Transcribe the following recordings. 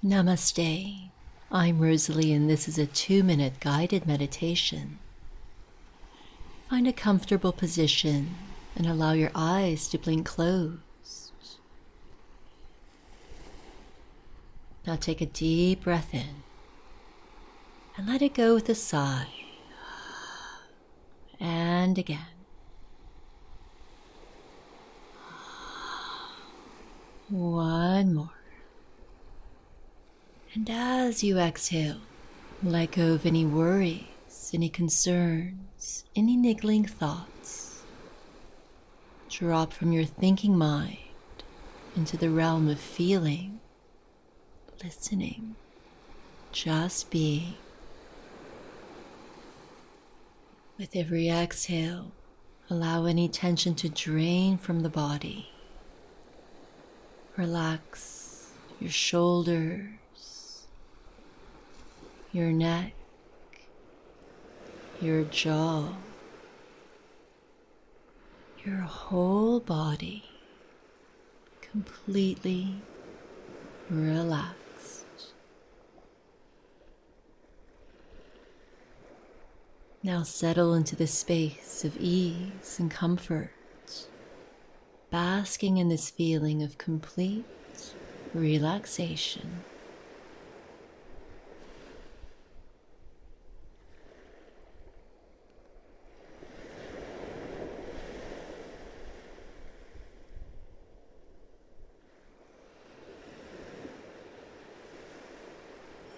Namaste. I'm Rosalie and this is a 2-minute guided meditation. Find a comfortable position and allow your eyes to blink closed. Now take a deep breath in and let it go with a sigh. And again. One more. And as you exhale, let go of any worries, any concerns, any niggling thoughts. Drop from your thinking mind into the realm of feeling, listening, just being. With every exhale, allow any tension to drain from the body. Relax your shoulders, your neck, your jaw, your whole body completely relaxed. Now settle into the space of ease and comfort, basking in this feeling of complete relaxation.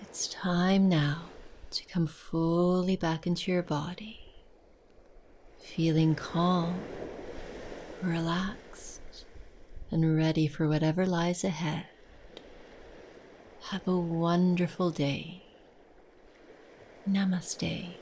It's time now to come fully back into your body, feeling calm, relaxed, and ready for whatever lies ahead. Have a wonderful day. Namaste.